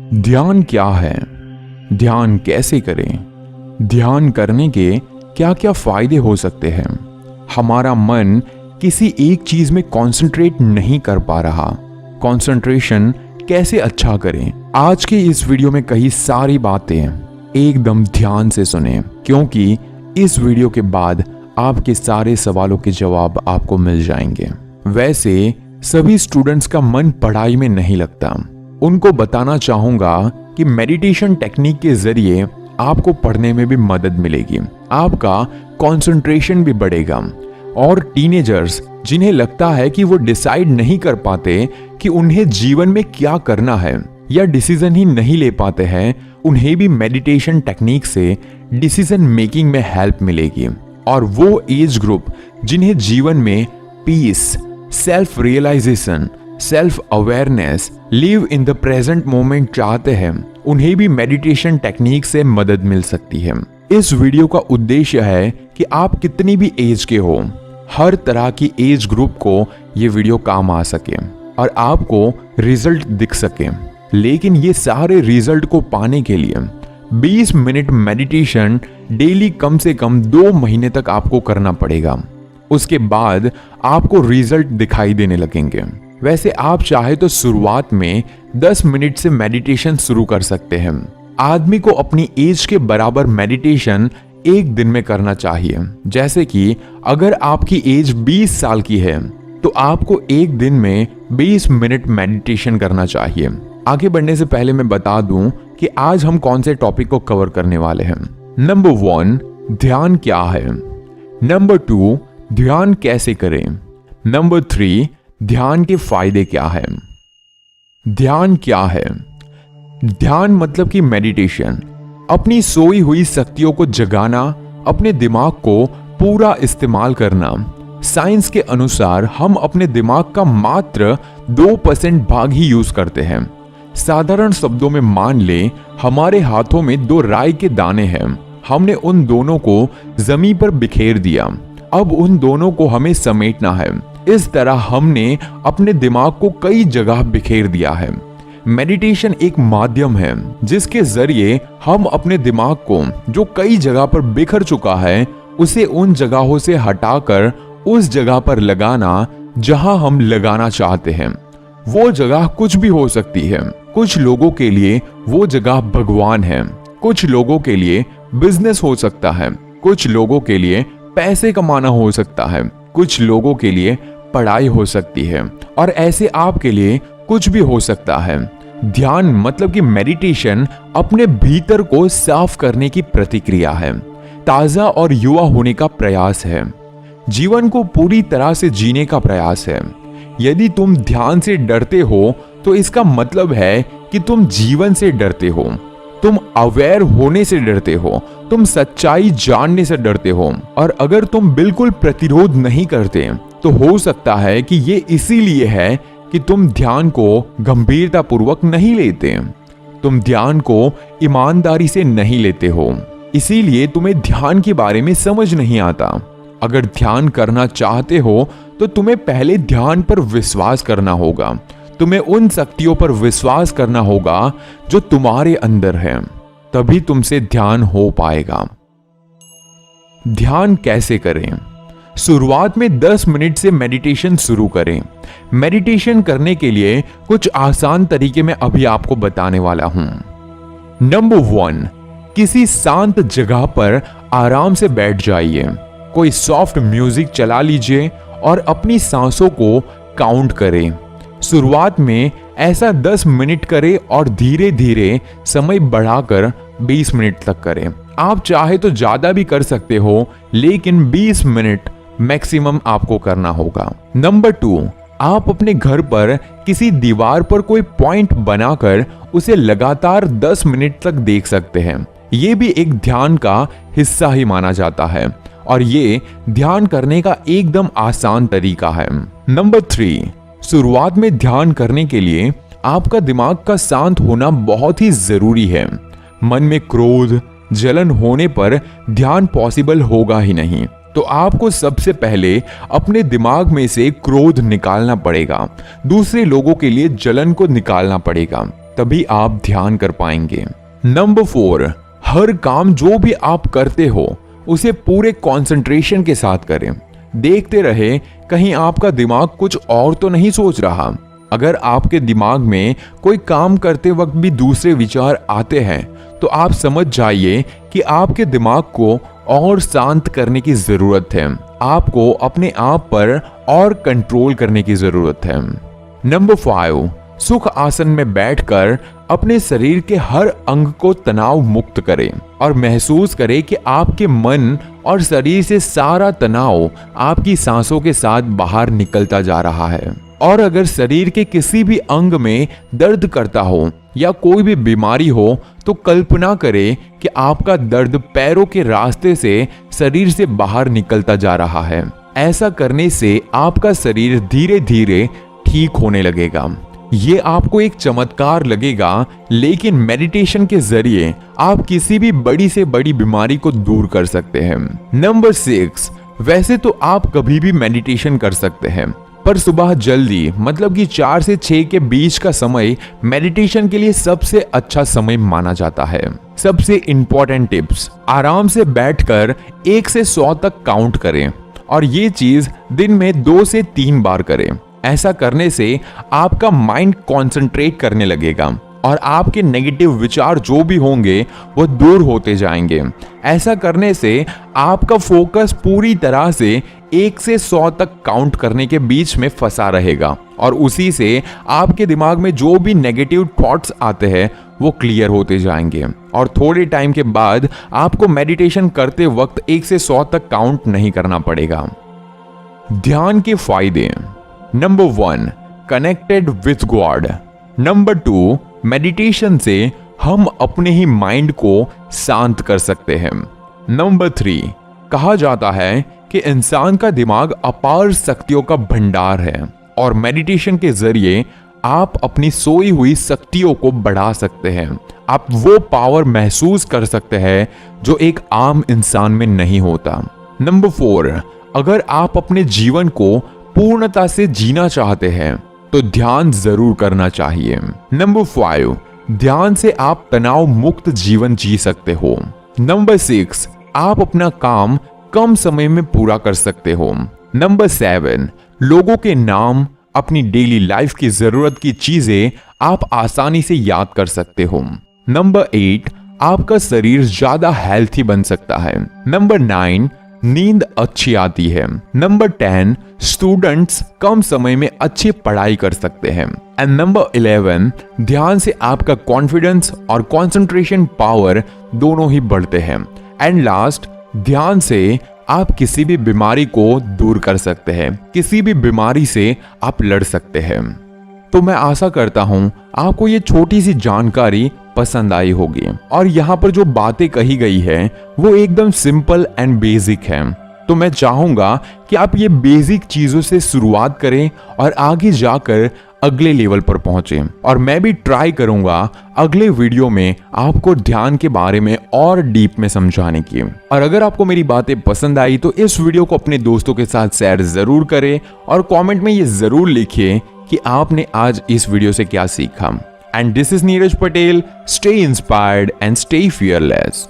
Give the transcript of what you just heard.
ध्यान क्या है? ध्यान कैसे करें? ध्यान करने के क्या क्या फायदे हो सकते हैं? हमारा मन किसी एक चीज में कंसंट्रेट नहीं कर पा रहा, कंसंट्रेशन कैसे अच्छा करें? आज के इस वीडियो में कई सारी बातें एकदम ध्यान से सुने, क्योंकि इस वीडियो के बाद आपके सारे सवालों के जवाब आपको मिल जाएंगे। वैसे सभी स्टूडेंट्स का मन पढ़ाई में नहीं लगता। उनको बताना चाहूंगा कि मेडिटेशन टेक्निक के जरिए आपको पढ़ने में भी मदद मिलेगी, आपका कंसंट्रेशन भी बढ़ेगा। और टीनेजर्स जिन्हें लगता है कि वो डिसाइड नहीं कर पाते कि उन्हें जीवन में क्या करना है या डिसीजन ही नहीं ले पाते हैं, उन्हें भी मेडिटेशन टेक्निक से डिसीजन मेकिंग में हेल्प मिलेगी। और वो एज ग्रुप जिन्हें जीवन में peace, self realization, self awareness, live in the present moment चाहते हैं, उन्हें भी मेडिटेशन टेक्निक से मदद मिल सकती है। इस वीडियो का उद्देश्य है कि आप कितनी भी एज के हो, हर तरह की एज ग्रुप को ये वीडियो काम आ सके और आपको रिजल्ट दिख सके। लेकिन ये सारे रिजल्ट को पाने के लिए 20 मिनट मेडिटेशन डेली कम से कम 2 महीने तक आपको करना पड़ेगा। उसके बाद आपको रिजल्ट दिखाई देने लगेंगे। वैसे आप चाहे तो शुरुआत में 10 मिनट से मेडिटेशन शुरू कर सकते हैं। आदमी को अपनी एज के बराबर मेडिटेशन एक दिन में करना चाहिए। जैसे कि अगर आपकी एज 20 साल की है तो आपको एक दिन में 20 मिनट मेडिटेशन करना चाहिए। आगे बढ़ने से पहले मैं बता दूं कि आज हम कौन से टॉपिक को कवर करने वाले हैं। नंबर 1, ध्यान क्या है? नंबर 2, ध्यान कैसे करें? नंबर 3, ध्यान के फायदे क्या है? ध्यान क्या है? ध्यान मतलब कि मेडिटेशन, अपनी सोई हुई शक्तियों को जगाना, अपने दिमाग को पूरा इस्तेमाल करना। साइंस के अनुसार हम अपने दिमाग का मात्र 2% भाग ही यूज करते हैं। साधारण शब्दों में मान ले हमारे हाथों में 2 राई के दाने हैं, हमने उन दोनों को जमीन पर बिखेर दिया। अब उन दोनों को हमें समेटना है। इस तरह हमने अपने दिमाग को कई जगह बिखेर दिया है। मेडिटेशन एक माध्यम है जिसके जरिए हम अपने दिमाग को, जो कई जगह पर बिखर चुका है, उसे उन जगहों से हटाकर उस जगह पर लगाना जहां हम लगाना चाहते हैं। वो जगह कुछ भी हो सकती है। कुछ लोगों के लिए वो जगह भगवान है, कुछ लोगों के लिए बिजनेस हो सकता है, कुछ लोगों के लिए पैसे कमाना हो सकता है, कुछ लोगों के लिए पढ़ाई हो सकती है, और ऐसे आपके लिए कुछ भी हो सकता है। ध्यान मतलब कि मेडिटेशन अपने भीतर को साफ करने की प्रतिक्रिया है, ताजा और युवा होने का प्रयास है, जीवन को पूरी तरह से जीने का प्रयास है। यदि तुम ध्यान से डरते हो तो इसका मतलब है कि तुम जीवन से डरते हो, तुम अवेयर होने से डरते हो, तुम सच्चाई जानने से डरते हो। और अगर तुम बिल्कुल प्रतिरोध नहीं करते तो हो सकता है कि ये इसीलिए है कि तुम ध्यान को गंभीरता पूर्वक नहीं लेते, तुम ध्यान को ईमानदारी से नहीं लेते हो, इसीलिए तुम्हें ध्यान के बारे में समझ नहीं आता। अगर ध्यान करना चाहते हो तो तुम्हें पहले ध्यान पर विश्वास करना होगा, तुम्हें उन शक्तियों पर विश्वास करना होगा जो तुम्हारे अंदर है, तभी तुमसे ध्यान हो पाएगा। ध्यान कैसे करें? शुरुआत में 10 मिनट से मेडिटेशन शुरू करें। मेडिटेशन करने के लिए कुछ आसान तरीके मैं अभी आपको बताने वाला हूं। नंबर 1, किसी शांत जगह पर आराम से बैठ जाइए। कोई सॉफ्ट म्यूजिक चला लीजिए और अपनी सांसों को काउंट करें। शुरुआत में ऐसा 10 मिनट करें और धीरे धीरे समय बढ़ाकर 20 मिनट तक करें। आप चाहे तो ज्यादा भी कर सकते हो, लेकिन 20 मिनट मैक्सिमम आपको करना होगा। नंबर 2, आप अपने घर पर किसी दीवार पर कोई पॉइंट बनाकर उसे लगातार 10 मिनट तक देख सकते हैं। ये भी एक ध्यान का हिस्सा ही माना जाता है और ये ध्यान करने का एकदम आसान तरीका है। नंबर 3, शुरुआत में ध्यान करने के लिए आपका दिमाग का शांत होना बहुत ही जरूरी है। मन में क्रोध, जलन होने पर ध्यान पॉसिबल होगा ही नहीं। तो आपको सबसे पहले अपने दिमाग में से क्रोध निकालना पड़ेगा, दूसरे लोगों के लिए जलन को निकालना पड़ेगा। तभी आप ध्यान कर पाएंगे। नंबर 4, हर काम जो भी आप करते हो उसे पूरे कंसंट्रेशन के साथ करें। देखते रहे कहीं आपका दिमाग कुछ और तो नहीं सोच रहा। अगर आपके दिमाग में कोई काम करते वक्त भी दूसरे विचार आते हैं तो आप समझ जाइए कि आपके दिमाग को और शांत करने की जरूरत है। आपको अपने आप पर और कंट्रोल करने की जरूरत है। नंबर 5, सुख आसन में बैठकर अपने शरीर के हर अंग को तनाव मुक्त करें और महसूस करें कि आपके मन और शरीर से सारा तनाव आपकी सांसों के साथ बाहर निकलता जा रहा है। और अगर शरीर के किसी भी अंग में दर्द करता हो या कोई भी बीमारी हो तो कल्पना करें कि आपका दर्द पैरों के रास्ते से शरीर से बाहर निकलता जा रहा है। ऐसा करने से आपका शरीर धीरे धीरे ठीक होने लगेगा। ये आपको एक चमत्कार लगेगा, लेकिन मेडिटेशन के जरिए आप किसी भी बड़ी से बड़ी बीमारी को दूर कर सकते हैं। नंबर 6, वैसे तो आप कभी भी मेडिटेशन कर सकते हैं, पर सुबह जल्दी मतलब कि 4 से 6 के बीच का समय मेडिटेशन के लिए सबसे अच्छा समय माना जाता है। सबसे इंपॉर्टेंट टिप्स, आराम से बैठकर 1 से 100 तक काउंट करें और ये चीज दिन में 2 से 3 बार करें। ऐसा करने से आपका माइंड कंसंट्रेट करने लगेगा और आपके नेगेटिव विचार जो भी होंगे वो दूर होते जाएंगे। ऐसा करने से आपका फोकस पूरी तरह से 1 से 100 तक काउंट करने के बीच में फंसा रहेगा और उसी से आपके दिमाग में जो भी नेगेटिव थॉट्स आते हैं वो क्लियर होते जाएंगे और थोड़े टाइम के बाद आपको मेडिटेशन करते वक्त 1 से 100 तक काउंट नहीं करना पड़ेगा। ध्यान के फायदे। Number 1, connected with God. Number 2, meditation से हम अपने ही माइंड को शांत कर सकते हैं। नंबर 3, कहा जाता है कि इंसान का दिमाग अपार शक्तियों का भंडार है और मेडिटेशन के जरिए आप अपनी सोई हुई शक्तियों को बढ़ा सकते हैं। आप वो पावर महसूस कर सकते हैं जो एक आम इंसान में नहीं होता। नंबर 4, अगर आप अपने जीवन को पूर्णता से जीना चाहते हैं तो ध्यान जरूर करना चाहिए। नंबर 5, ध्यान से आप तनाव मुक्त जीवन जी सकते हो। नंबर 6, आप अपना काम कम समय में पूरा कर सकते हो। नंबर 7, लोगों के नाम, अपनी डेली लाइफ की जरूरत की चीजें आप आसानी से याद कर सकते हो। नंबर 8, आपका शरीर ज्यादा हेल्थी बन सकता है। नंबर 9, नींद अच्छी आती है। नंबर 10, स्टूडेंट्स कम समय में अच्छी पढ़ाई कर सकते हैं। एंड नंबर 11, ध्यान से आपका कॉन्फिडेंस और कंसंट्रेशन पावर दोनों ही बढ़ते हैं। एंड लास्ट, ध्यान से आप किसी भी बीमारी को दूर कर सकते हैं, किसी भी बीमारी से आप लड़ सकते हैं। तो मैं आशा करता हूं आपको ये छोटी सी जानकारी पसंद आई होगी और यहाँ पर जो बातें कही गई है वो एकदम सिंपल एंड बेसिक है। तो मैं चाहूंगा कि आप ये बेसिक चीजों से शुरुआत करें और आगे जाकर अगले लेवल पर पहुंचे। और मैं भी ट्राई करूंगा अगले वीडियो में आपको ध्यान के बारे में और डीप में समझाने की। और अगर आपको मेरी बातें पसंद आई तो इस वीडियो को अपने दोस्तों के साथ शेयर जरूर करें और कमेंट में ये जरूर लिखिए कि आपने आज इस वीडियो से क्या सीखा। And this is Neeraj Patel. Stay inspired and stay fearless.